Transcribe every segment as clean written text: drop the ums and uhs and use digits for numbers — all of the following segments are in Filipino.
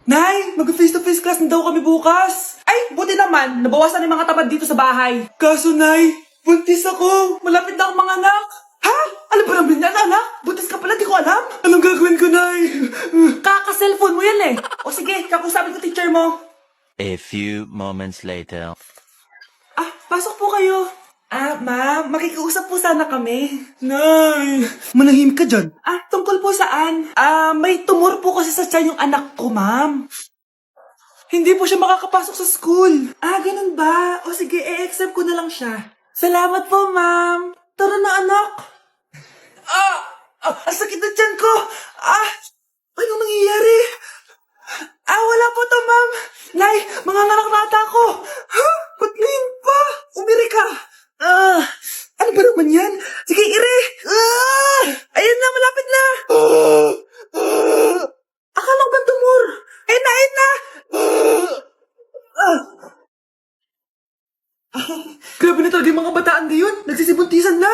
Nay, mag-face-to-face class na daw kami bukas. Ay, buti naman. Nabawasan yung mga tamad dito sa bahay. Kaso, Nay, buntis ako. Malapit na akong mga anak. Ha? Alam ba naman yan, anak? Buntis ka pala, di ko alam. Anong gagawin ko, Nay? Kaka-cellphone mo yan eh. O sige, kakusapin ko teacher mo. A few moments later. Ah, pasok po kayo. Ah, ma'am, makikiusap po sana kami. Nay, manahimik ka dyan. Ah, tungkol po saan? Ah, may tumor po kasi sa tiyan yung anak ko, ma'am. Hindi po siya makakapasok sa school. Ah, ganun ba? O sige, i-exempt ko na lang siya. Salamat po, ma'am. Tara na, anak. Ang sakit na tiyan ko. Anong nangyayari? Wala po to, ma'am. Nay, mga nata ko. Ha? Ba't ngayon pa? Umiri ka. Ano ba naman yan? Sige, ire. Ayan na, malapit na. Akala ko ba tumor? Ayun na, ayun na. Grabe na talaga yung mga bataan ngayon. Nagsisibuntisan na.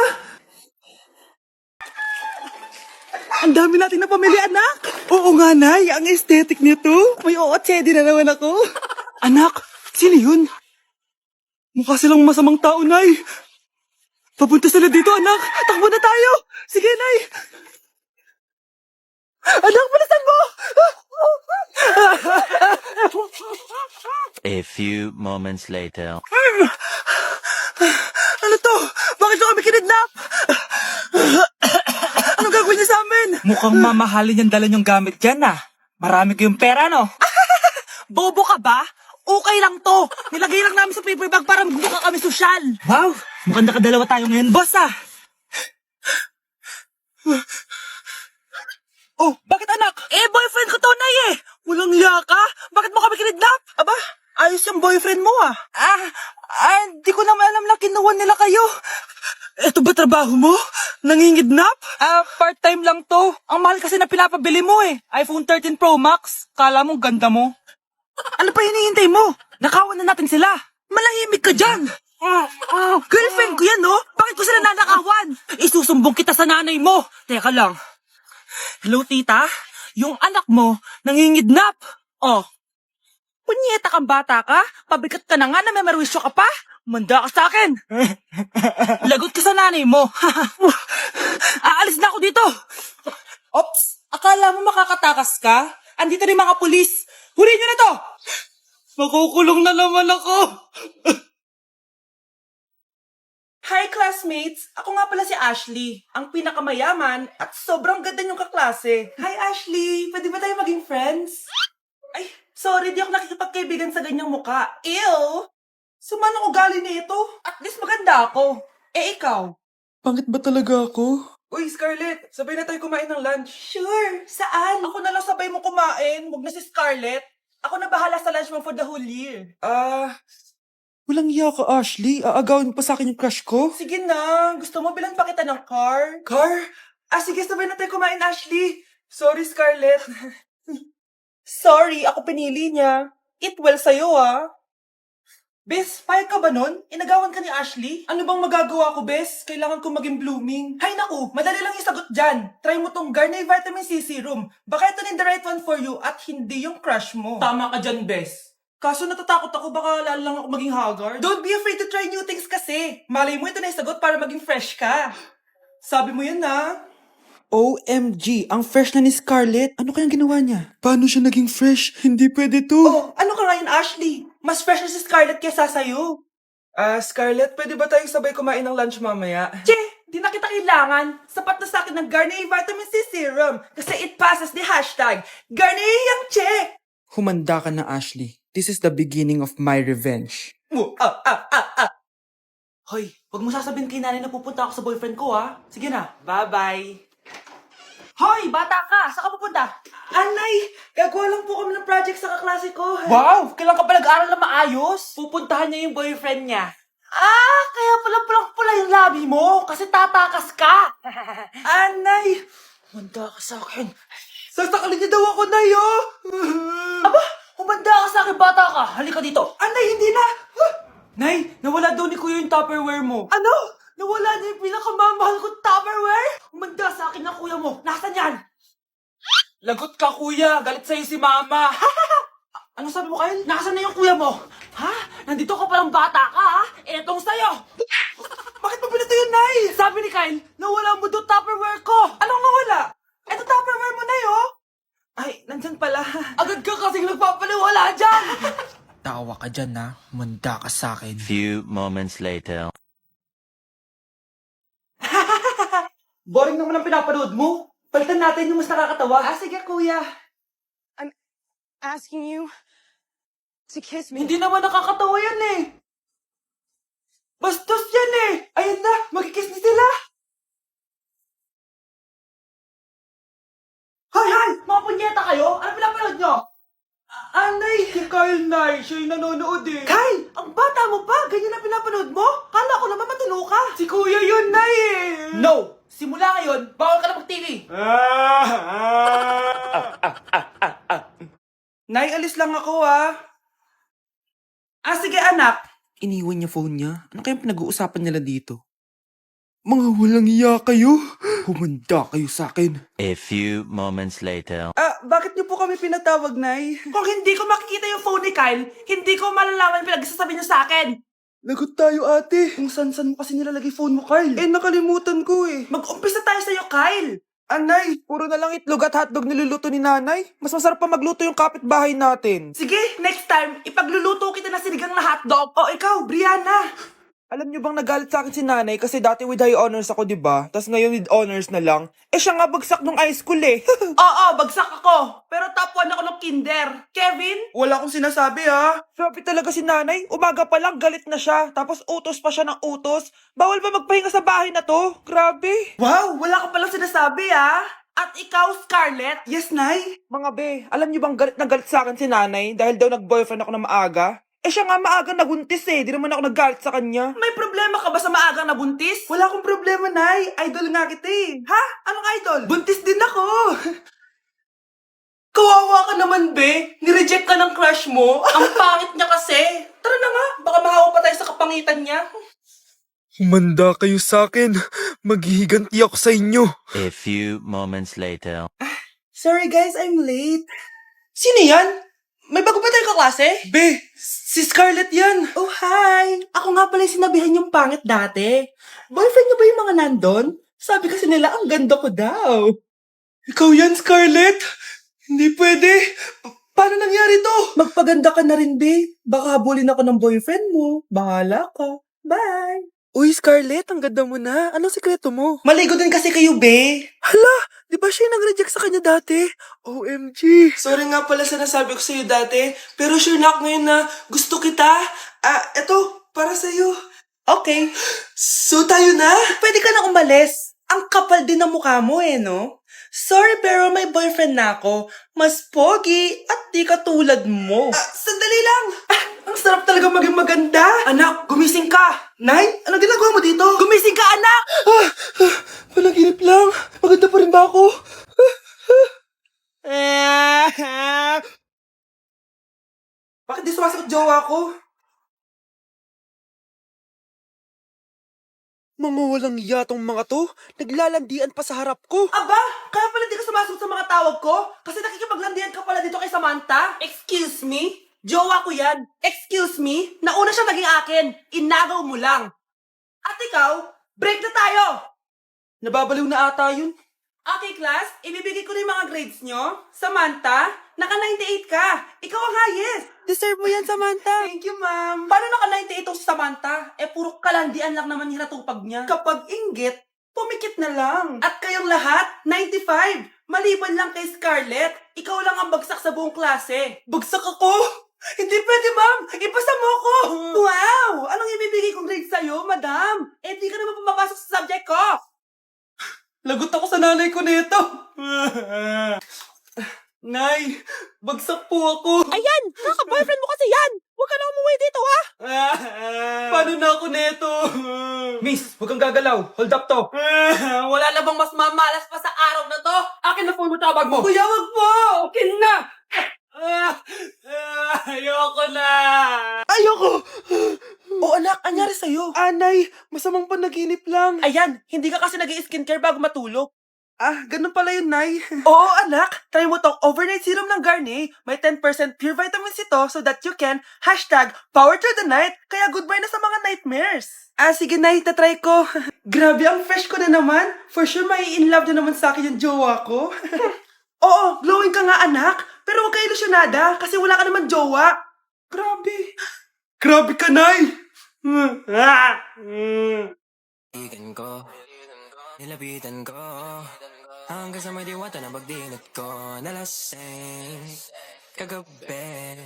Ang dami natin na pamilya, anak. Oo nga, Nay. Ang aesthetic nito. May ootsedi na naman ako. Anak, sino yun? Mukha silang masamang tao, Nay. Papunta sila dito, anak. Takbo na tayo. Sige, Nay. Anak, palasan mo. A few moments later. Ano to? Bakit ko kami kinidnap? Anong gagawin niya sa amin? Mukhang mamahalin yung dala niyong gamit dyan Marami kayong pera, no? Bobo ka ba? Okay lang to. Nilagay lang namin sa paper bag para magmukha kami sosyal. Wow! Mukhang nakadalawa tayo ngayon, boss, Oh, bakit anak? Boyfriend ko to, Nay eh. Walang liya ka? Bakit mo kami kinidnap? Aba, ayos yung boyfriend mo di ko naman alam na kinuha nila kayo. Eto ba trabaho mo? Nangingidnap? Part-time lang to. Ang mahal kasi na pinapabili mo iPhone 13 Pro Max. Kala mo ganda mo. Ano pa hinihintay mo? Nakawan na natin sila. Malahimik ka dyan. Girlfriend ko yan, no? Bakit ko sila nanakawan? Isusumbong kita sa nanay mo. Teka lang. Hello, tita? Yung anak mo, nangingidnap. Oh. Punyeta kang bata ka? Pabigat ka na nga na may marwisyo ka pa? Manda ka sa akin. Lagot ka sa nanay mo. Aalis na ako dito. Ops, akala mo makakatakas ka? Andito rin mga pulis. Huli nyo na to! Makukulong na naman ako. Hi, classmates! Ako nga pala si Ashley, ang pinakamayaman at sobrang ganda niyong kaklase. Hi, Ashley! Pwede ba tayo maging friends? Ay, sorry, di ako nakikipagkaibigan sa ganyang muka. Ew! Sumanong ugali nito. At least maganda ako. Ikaw? Pangit ba talaga ako? Uy, Scarlett, sabay na tayo kumain ng lunch. Sure, saan? Ako na lang sabay mo kumain, wag na si Scarlett. Ako na bahala sa lunch mo for the whole year. Walang iya ka, Ashley. Aagawin pa sa akin yung crush ko. Sige na, gusto mo bilan pa kita ng car? Car? Sige, sabay na tayo kumain, Ashley. Sorry, Scarlett. Sorry, ako pinili niya. Eat well sa'yo, Bes, payag ka ba nun? Inagawan ka ni Ashley? Ano bang magagawa ko, Bes? Kailangan ko maging blooming. Hay naku, madali lang yung sagot dyan. Try mo tong Garnier Vitamin C Serum. Baka ito na the right one for you at hindi yung crush mo. Tama ka dyan, Bes. Kaso natatakot ako, baka lalo lang ako maging haggard. Don't be afraid to try new things kasi. Malay mo ito na yung sagot para maging fresh ka. Sabi mo yan, OMG, ang fresh na ni Scarlett. Ano kayang ginawa niya? Paano siya naging fresh? Hindi pwede to. Oh, ano ka ngayon, Ashley? Mas fresh na si Scarlett kesa sa'yo. Scarlett, pwede ba tayong sabay kumain ng lunch mamaya? Che, di na kita kailangan. Sapat na sa akin ng Garnier Vitamin C Serum. Kasi it passes the hashtag Garnier yang che. Humanda ka na, Ashley. This is the beginning of my revenge. Hoy, wag mo sasabihin kay nanay na pupunta ako sa boyfriend ko, Sige na, bye-bye. Hoy, bata ka! Saan ka pupunta? Anay, gagawa lang po kami ng project sa kaklase ko. Wow! Kailan ka pa nag-aaral na maayos? Pupuntahan niya yung boyfriend niya. Kaya pala pulang-pula yung labi mo kasi tatakas ka. Anay, humanda ka sa akin. Sasakalin niya daw ako, Nay, Aba, humanda ka sa akin, bata ka. Halika dito. Anay, hindi na. Nay, nawala daw ni Kuya yung Tupperware mo. Ano? Nawala niya yung pinakamamahal kong Tupperware? Humanda sa akin ng kuya mo. Nasaan yan? Lagot ka, kuya. Galit sa'yo si mama. sinasabi mo, Kyle? Nasaan na yung kuya mo? Ha? Nandito ka palang bata ka, ha? Etong sa'yo! Bakit mo pinito yun, Nay? Sabi ni Kyle, nawala mo doon Tupperware ko! Anong nawala? Eto Tupperware mo, Nay, oh. Ay, nandyan pala. Agad ka kasing nagpapaliwala dyan! Tawa ka dyan ha. Manda ka sa akin. Few moments later. Boring naman ang pinapanood mo. Palitan natin yung mas nakakatawa. Ah, sige, kuya. Asking you to kiss me. Hindi naman nakakatawa yan eh. Bastos yan eh. Ayan na, magkikiss na sila. Hay! Mga punyeta kayo? Ano pinapanood nyo? Anay! Si Kyle, Nay. Siya yung nanonood eh. Kyle! Ang bata mo pa! Ganyan ang pinapanood mo? Kala ko naman matino ka. Si Kuya yun, Nay eh. No! Simula ngayon, bawal ka na mag-TV. Nay, alis lang ako ah. Ah, sige anak. Iniwan niya phone niya. Ano kayang pinag-uusapan nila dito? Mga walang iya kayo. Humanda kayo sa akin. A few moments later. Ah, bakit niyo po kami pinatawag, Nay? Kung hindi ko makikita yung phone ni Kyle, hindi ko malalaman yung pinagsasabi niyo sa akin. Lagot tayo ate. Kung san-san mo kasi nilalagay phone mo, Kyle. Eh, nakalimutan ko eh. Mag-umpisa tayo sa'yo, Kyle. Anay, puro na lang itlog at hotdog niluluto ni nanay. Mas masarap pa magluto yung kapitbahay natin. Sige, next time, ipagluluto kita ng sinigang na hotdog. O ikaw, Brianna. Alam niyo bang nagalit sa akin si nanay kasi dati with high honors ako, di ba? Tapos ngayon with honors na lang. Eh siya nga bagsak nung high school eh. Oo, bagsak ako. Pero top 1 ako ng kinder. Kevin? Wala akong sinasabi ha. Sabi talaga si nanay, umaga pa lang galit na siya. Tapos utos pa siya ng utos. Bawal ba magpahinga sa bahay na to? Grabe. Wow, wala ka palang sinasabi ah. At ikaw, Scarlett? Yes, Nay. Mga be, alam niyo bang galit na galit sa akin si nanay dahil daw nag-boyfriend ako na maaga? Eh siya nga maaga nabuntis eh, di naman ako naggalit sa kanya. May problema ka ba sa maagang nabuntis? Wala akong problema, Nay. Idol nga kita eh. Ha? Anong idol? Buntis din ako. Kawawa ka naman, be. Nireject ka ng crush mo. Ang pangit niya kasi. Tara na nga, baka mahawa pa tayo sa kapangitan niya. Humanda kayo sa akin. Maghihiganti ako sa inyo. A few moments later. Sorry guys, I'm late. Sino yan? May bago ba tayong kaklase? Be, si Scarlett yan. Oh, hi. Ako nga pala yung sinabihan yung pangit dati. Boyfriend niyo ba yung mga nandun? Sabi kasi nila, ang ganda ko daw. Ikaw yan, Scarlett? Hindi pwede. Paano nangyari to? Magpaganda ka na rin, be. Baka habulin ako ng boyfriend mo. Bahala ka. Bye. Uy, Scarlett, ang ganda mo na. Anong sikreto mo? Maligo din kasi kayo, be. Hala, di ba siya yung nag-reject sa kanya dati? OMG. Sorry nga pala sa nasabi ko sa'yo dati, pero sure na ako ngayon na gusto kita. Eto, para sa'yo. Okay. So tayo na? Pwede ka na umalis. Ang kapal din ng mukha mo eh, no? Sorry pero may boyfriend na ako. Mas pogi at di katulad mo. Sandali lang. Ang sarap talaga maging maganda. Anak, gumising ka. Nay, anong ginagawa mo dito? Gumising ka, anak! Panaginip lang. Maganda pa rin ba ako? Bakit di sumasagot jowa ko? Mga walang iya tong mga to. Naglalandian pa sa harap ko. Aba, kaya pala di ka sumasagot sa mga tawag ko? Kasi nakikipaglandian ka pala dito kay Samantha? Excuse me? Jowa ko yan. Excuse me? Nauna siya naging akin. Inagaw mo lang. At ikaw, break na tayo! Nababaliw na ata yun. Okay, class. Ibibigay ko na yung mga grades nyo. Samantha, naka-98 ka. Ikaw ang highest. Deserve mo yan, Samantha. Thank you, ma'am. Paano naka-98 itong si Samantha? Eh, puro kalandian lang naman hinatupag niya. Kapag inggit, pumikit na lang. At kayong lahat, 95. Maliban lang kay Scarlett, ikaw lang ang bagsak sa buong klase. Bagsak ako? Hindi pwede, ma'am. Ipasa mo ako. Wow! Anong ibibigay kong grade sa'yo, madam? Eh, di ka naman pumapasok sa subject ko. Lagot ako sa nanay ko nito. Nay, bagsak po ako. Ayan! Kaka-boyfriend mo kasi yan! Huwag ka na umuwi dito, ha? Paano na ako neto? Miss, huwag kang gagalaw. Hold up to. Wala na bang mas mamalas pa sa araw na to? Akin na phone mo, tabag mo. Kuya, wag po. Akin na. Ayoko na. Ayoko! O anak, anyari sa'yo? Anay, masamang panaginip lang. Ayan, hindi ka kasi nag-i-skincare bago matulog. Ganun pala yun, Nay. Oo, anak. Try mo tong overnight serum ng Garnier. May 10% pure vitamins ito so that you can #power through the night. Kaya goodbye na sa mga nightmares. Sige, Nay. Tatry ko. Grabe, ang fresh ko na naman. For sure, may in love na naman sa akin yung jowa ko. Oo, glowing ka nga, anak. Pero huwag ka ilusyonada kasi wala ka naman jowa. Grabe. Grabe ka, Nay. Ikan ko, nilapitan ko hanggang sa may diwata na pagdinat ko. Nalasing kagabi,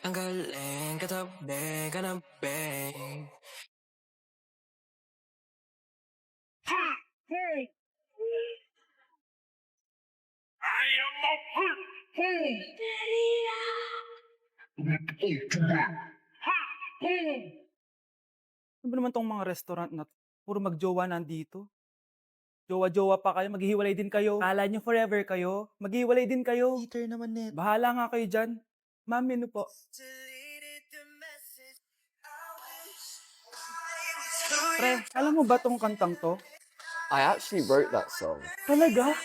ang galing katabi ka na, babe. Ano ba naman tong mga restaurant na to? Puro magjowa nandito. Jowa-jowa pa kayo, maghihiwalay din kayo. Kala nyo forever kayo, maghihiwalay din kayo. Peter naman net. Bahala nga kayo dyan. Ma'am, menu po. Pre, alam mo ba tong kantang to? I actually wrote that song. Talaga?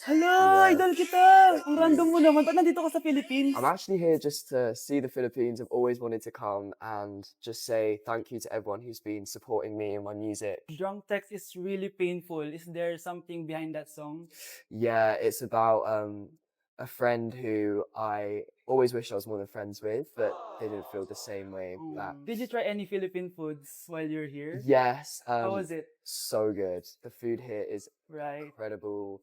Hala, Yeah. idol kita! Ang random mo naman. Ba't nandito ka sa Philippines? I'm actually here just to see the Philippines. I've always wanted to come and just say thank you to everyone who's been supporting me and my music. Drunk text is really painful. Is there something behind that song? Yeah, it's about a friend who I always wish I was more than friends with, but they didn't feel the same way back. Did you try any Philippine foods while you're here? Yes, How was it? so good. The food here is Right. incredible.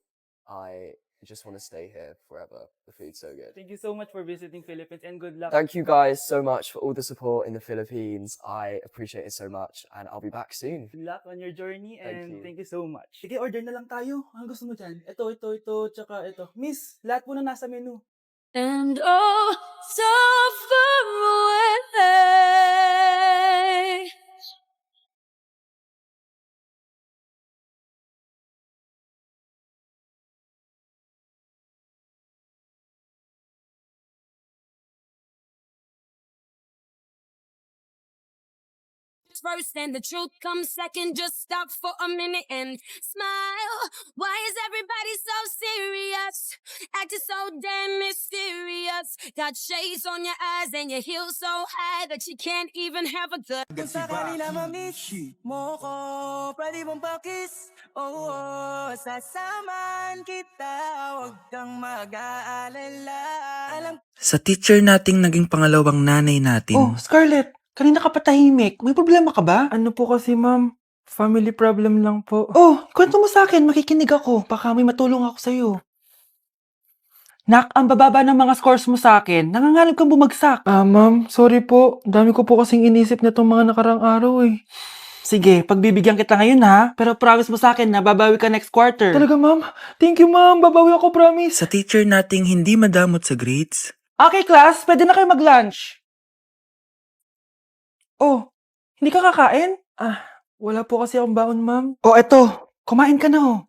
I just want to stay here forever. The food's so good. Thank you so much for visiting Philippines and good luck. Thank you guys so much for all the support in the Philippines. I appreciate it so much, and I'll be back soon. Good luck on your journey Thank and you. thank you so much. Sige, order na lang tayo. Ano gusto mo dyan? Ito, tsaka ito. Miss, lahat po na nasa menu. And oh, so far away. First and the truth comes second. Just stop for a minute and smile. Why is everybody so serious? Acting so damn mysterious. Got shades on your eyes and your heels so high that you can't even have a good. Kung sakali na ma-miss mo ko, pwede mong pakis. Oo, sasaman kita, huwag kang mag-aalala. Alam Sa teacher nating naging pangalawang nanay natin. Oh, Scarlett. Kanina ka pa tahimik. May problema ka ba? Ano po kasi, ma'am? Family problem lang po. Oh, kwento mo sa akin. Makikinig ako. Baka may matulong ako sa'yo. Nak, ang bababa ng mga scores mo sa akin. Nangangalib kang bumagsak. Ma'am, sorry po. Dami ko po kasing inisip na itong mga nakarang araw eh. Sige, pagbibigyan kita ngayon ha. Pero promise mo sa akin na babawi ka next quarter. Talaga, ma'am? Thank you, ma'am. Babawi ako, promise. Sa teacher nating hindi madamot sa grades. Okay, class. Pwede na kayo mag-lunch. Oh, hindi ka kakain? Wala po kasi akong baon, ma'am. Oh, eto. Kumain ka na oh.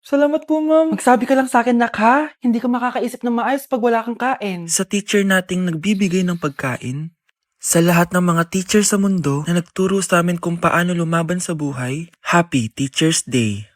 Salamat po, ma'am. Magsabi ka lang sa akin, nak ha. Hindi ka makakaisip ng maayos pag wala kang kain. Sa teacher nating nagbibigay ng pagkain. Sa lahat ng mga teacher sa mundo na nagturo sa amin kung paano lumaban sa buhay, Happy Teacher's Day!